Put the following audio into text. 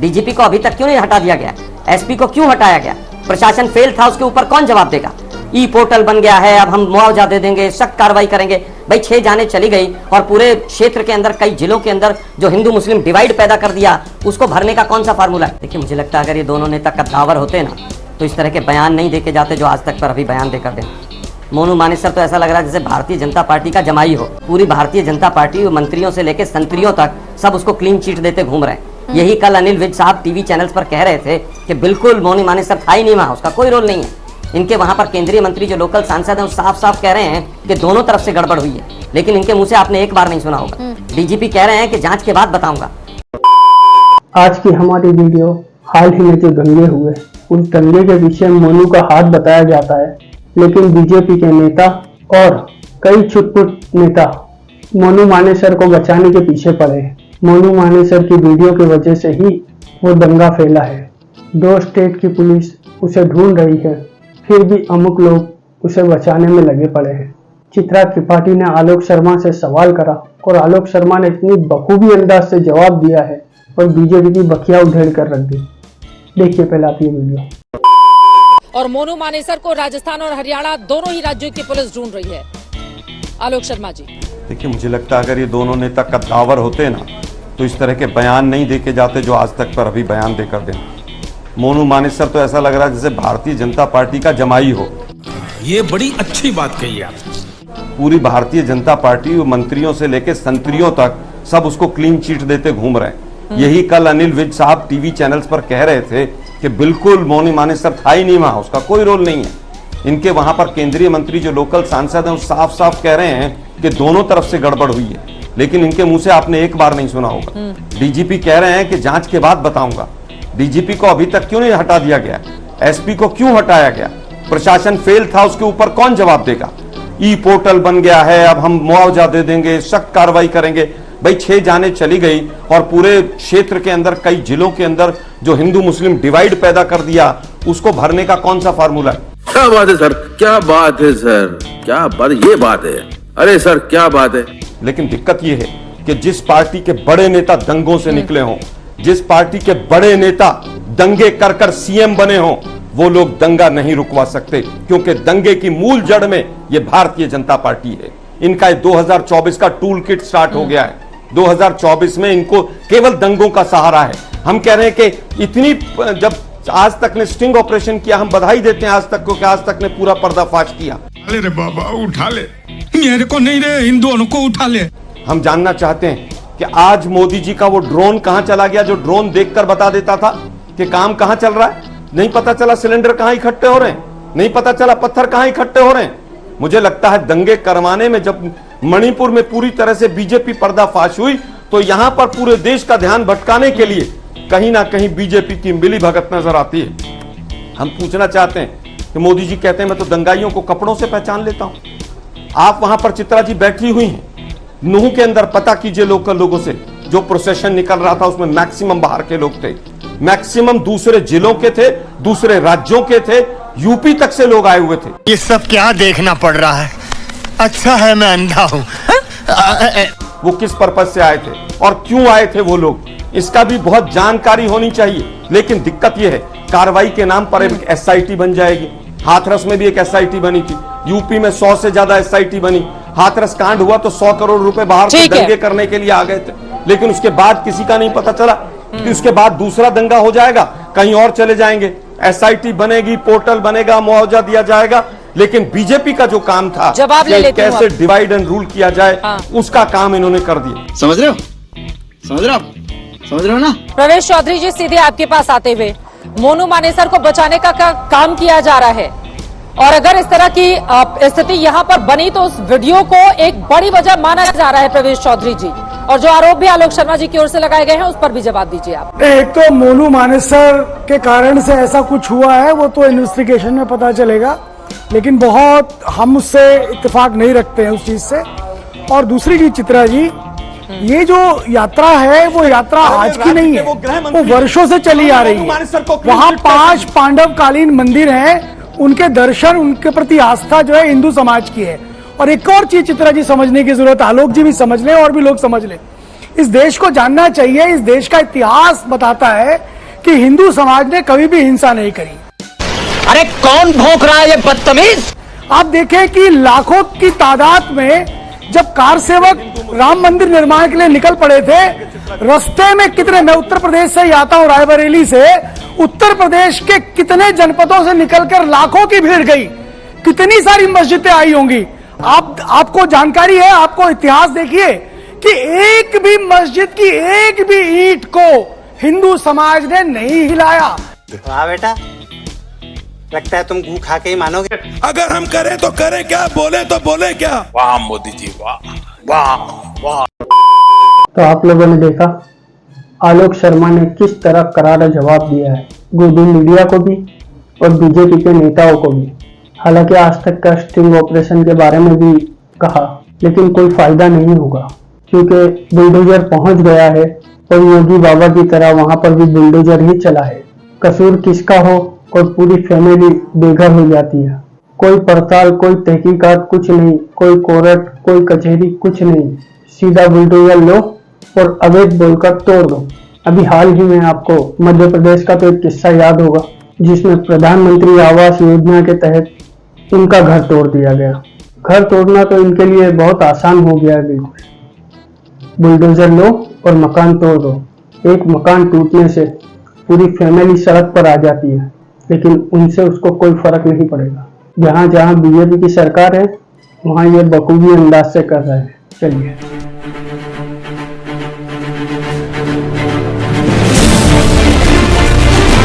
DGP को अभी तक क्यों नहीं हटा दिया गया? एसपी को क्यों हटाया गया? प्रशासन फेल था, उसके ऊपर कौन जवाब देगा? ई पोर्टल बन गया है, अब हम मुआवजा दे देंगे, सख्त कार्रवाई करेंगे। भाई 6 जाने चली गई और पूरे क्षेत्र के अंदर, कई जिलों के अंदर जो हिंदू मुस्लिम डिवाइड पैदा कर दिया, उसको भरने का कौन सा फार्मूला है? देखिए, मुझे लगता है अगर ये दोनों नेता कद्दावर होते ना तो इस तरह के बयान नहीं देके जाते जो आज तक पर अभी बयान देकर दें। मोनू मानेसर तो ऐसा लग रहा है जैसे भारतीय जनता पार्टी का जमाई हो। पूरी भारतीय जनता पार्टी मंत्रियों से लेकर संतरियों तक सब उसको क्लीन चिट देते घूम रहे हैं। यही कल अनिल विज साहब टीवी चैनल्स पर कह रहे थे कि बिल्कुल मोनू मानेसर था ही नहीं वहां, उसका कोई रोल नहीं है। इनके वहां पर केंद्रीय मंत्री जो लोकल सांसद हैं, साफ साफ कह रहे हैं कि दोनों तरफ से गड़बड़ हुई है, लेकिन इनके मुंह से आपने एक बार नहीं सुना होगा। डीजीपी कह रहे हैं कि जांच के बाद बताऊंगा। आज की हमारी वीडियो हाल ही में जो दंगे हुए, उस दंगे के पीछे मोनू का हाथ बताया जाता है, लेकिन बीजेपी के नेता और कई छुटपुट नेता मोनू मानेसर को बचाने के पीछे पड़े हैं। मोनू मानेसर की वीडियो की वजह से ही वो दंगा फैला है। 2 स्टेट की पुलिस उसे ढूंढ रही है, फिर भी अमुक लोग उसे बचाने में लगे पड़े हैं। चित्रा त्रिपाठी ने आलोक शर्मा से सवाल करा और आलोक शर्मा ने इतनी बखूबी अंदाज से जवाब दिया है और बीजेपी की बखिया उधेड़ कर रख दी। देखिए पहले आप ये वीडियो। और मोनू मानेसर को राजस्थान और हरियाणा दोनों ही राज्यों की पुलिस ढूंढ रही है। आलोक शर्मा जी, देखिए, मुझे लगता है अगर ये दोनों नेता कद्दावर होते ना तो इस तरह के बयान नहीं देके जाते जो आज तक पर अभी बयान देकर दें। मोनू मानेसर तो ऐसा लग रहा है जैसे भारतीय जनता पार्टी का जमाई हो। ये बड़ी अच्छी बात कही आप। पूरी भारतीय जनता पार्टी मंत्रियों से लेकर संतरियों तक सब उसको क्लीन चिट देते घूम रहे हैं। यही कल अनिल विज साहब टीवी चैनल्स पर कह रहे थे कि बिल्कुल मोनू मानेसर था ही नहीं वहां, उसका कोई रोल नहीं है। इनके वहां पर केंद्रीय मंत्री जो लोकल सांसद हैं, साफ साफ कह रहे हैं कि दोनों तरफ से गड़बड़ हुई है, लेकिन इनके मुंह से आपने एक बार नहीं सुना होगा। डीजीपी कह रहे हैं कि जांच के बाद बताऊंगा। डीजीपी को अभी तक क्यों नहीं हटा दिया गया? एसपी को क्यों हटाया गया? प्रशासन फेल था, उसके ऊपर कौन जवाब देगा? ई पोर्टल बन गया है, अब हम मुआवजा दे देंगे, सख्त कार्रवाई करेंगे। भाई 6 जाने चली गई और पूरे क्षेत्र के अंदर, कई जिलों के अंदर जो हिंदू मुस्लिम डिवाइड पैदा कर दिया, उसको भरने का कौन सा फार्मूला है? क्या बात है सर, क्या बात है सर, क्या बात, ये बात है। अरे सर क्या बात है। लेकिन दिक्कत यह है कि जिस पार्टी के बड़े नेता दंगों से निकले हों, जिस पार्टी के बड़े नेता दंगे कर कर सीएम बने हों, वो लोग दंगा नहीं रुकवा सकते, क्योंकि दंगे की मूल जड़ में ये भारतीय जनता पार्टी है। इनका 2024 का टूल किट स्टार्ट हो गया है। 2024 में इनको केवल दंगों का सहारा है। हम कह रहे हैं कि इतनी, जब आज तक ने स्टिंग ऑपरेशन किया, हम बधाई देते हैं आज तक को कि आज तक ने पूरा पर्दाफाश किया। अरे रे बाबा उठा ले, मेरे को नहीं रे, इन दोनों को उठा ले। हम जानना चाहते हैं कि आज मोदी जी का वो ड्रोन कहां चला गया जो ड्रोन देखकर बता देता था कि काम कहां चल रहा है? नहीं पता चला सिलेंडर कहां इकट्ठे हो रहे हैं, नहीं पता चला पत्थर कहां इकट्ठे हो रहे हैं। मुझे लगता है दंगे करवाने में, जब मणिपुर में पूरी तरह से बीजेपी पर्दाफाश हुई, तो यहां पर पूरे देश का ध्यान भटकाने के लिए कहीं ना कहीं बीजेपी की मिली भगत नजर आती है। हम पूछना चाहते हैं कि मोदी जी कहते हैं मैं तो दंगाइयों को कपड़ों से पहचान लेता हूं। आप वहां पर चित्रा जी बैठी हुई हैं नूह के अंदर, पता कीजिए लोकल लोगों से, जो प्रोसेशन निकल रहा था उसमें मैक्सिमम बाहर के लोग थे, मैक्सिमम दूसरे जिलों के थे, दूसरे राज्यों के थे, यूपी तक से लोग आए हुए थे। ये सब क्या देखना पड़ रहा है? अच्छा है मैं अंधा हूं। वो किस पर्पज से आए थे और क्यों आए थे वो लोग, इसका भी बहुत जानकारी होनी चाहिए। लेकिन दिक्कत यह है, कार्रवाई के नाम पर एक एसआईटी बन जाएगी। हाथरस में भी एक एसआईटी बनी थी, यूपी में 100 से ज्यादा एसआईटी बनी। हाथरस कांड हुआ तो 100 करोड़ रुपए बाहर से दंगे करने के लिए आ गए थे, लेकिन उसके बाद किसी का नहीं पता चला कि उसके बाद दूसरा दंगा हो जाएगा, कहीं और चले जाएंगे। एसआईटी बनेगी, पोर्टल बनेगा, मुआवजा दिया जाएगा, लेकिन बीजेपी का जो काम था कि कैसे डिवाइड एंड रूल किया जाए, उसका काम इन्होंने कर दिया। समझ रहे हो, समझ रहे हो, समझ रहे हो ना? प्रवेश चौधरी जी, सीधे आपके पास आते हुए, मोनू मानेसर को बचाने का काम किया जा रहा है, और अगर इस तरह की स्थिति यहाँ पर बनी तो उस वीडियो को एक बड़ी वजह माना जा रहा है प्रवेश चौधरी जी, और जो आरोप भी आलोक शर्मा जी की ओर से लगाए गए हैं उस पर भी जवाब दीजिए आप। एक तो मोनू मानेसर के कारण से ऐसा कुछ हुआ है वो तो इन्वेस्टिगेशन में पता चलेगा, लेकिन बहुत हम उससे इत्तेफाक नहीं रखते हैं उस चीज से। और दूसरी चीज चित्रा जी, ये जो यात्रा है वो यात्रा आज की नहीं है, वो वर्षों से चली आ रही है। वहाँ 5 पांडवकालीन मंदिर हैं, उनके दर्शन, उनके प्रति आस्था जो है हिंदू समाज की है। और एक और चीज चित्रा जी समझने की जरूरत है, आलोक जी भी समझ ले और भी लोग समझ ले, इस देश को जानना चाहिए, इस देश का इतिहास बताता है कि हिंदू समाज ने कभी भी हिंसा नहीं करी। अरे कौन भौंक रहा है ये बदतमीज? आप देखें कि लाखों की तादाद में जब कार सेवक राम मंदिर निर्माण के लिए निकल पड़े थे, रास्ते में कितने, मैं उत्तर प्रदेश से ही आता हूं, रायबरेली से, उत्तर प्रदेश के कितने जनपदों से निकलकर लाखों की भीड़ गई, कितनी सारी मस्जिदें आई होंगी। आपको जानकारी है, आपको इतिहास देखिए कि एक भी मस्जिद की एक भी ईंट को हिंदू समाज ने नहीं हिलाया। वाह बेटा, लगता है तुम गू खा के ही मानोगे। अगर हम करें तो करें क्या, बोले तो बोले क्या। वाह मोदी जी, वाह वाह वाह। तो आप लोगों ने देखा आलोक शर्मा ने किस तरह करारा जवाब दिया है, गोदी मीडिया को भी और बीजेपी के नेताओं को भी। हालांकि आज तक का स्टिंग ऑपरेशन के बारे में भी कहा, लेकिन कोई फायदा नहीं होगा क्योंकि बुलडोजर पहुंच गया है और योगी बाबा की तरह वहां पर भी बुलडोजर ही चला है। कसूर किसका हो और पूरी फैमिली बेघर हो जाती है। कोई पड़ताल, कोई तहकीकात, कुछ नहीं, कोई कोर्ट, कोई कचहरी, कुछ नहीं, सीधा बुलडोजर लो और अवैध बोलकर तोड़ दो। अभी हाल ही में आपको मध्य प्रदेश का तो एक किस्सा याद होगा जिसमें प्रधानमंत्री आवास योजना के तहत इनका घर तोड़ दिया गया। घर तोड़ना तो इनके लिए बहुत आसान हो गया है, बिल्कुल। बुलडोजर लो और मकान तोड़ दो। एक मकान टूटने से पूरी फैमिली सड़क पर आ जाती है, लेकिन उनसे उसको कोई फर्क नहीं पड़ेगा। जहां जहां बीजेपी की सरकार है वहां ये बखूबी अंदाज से कर रहे हैं। चलिए।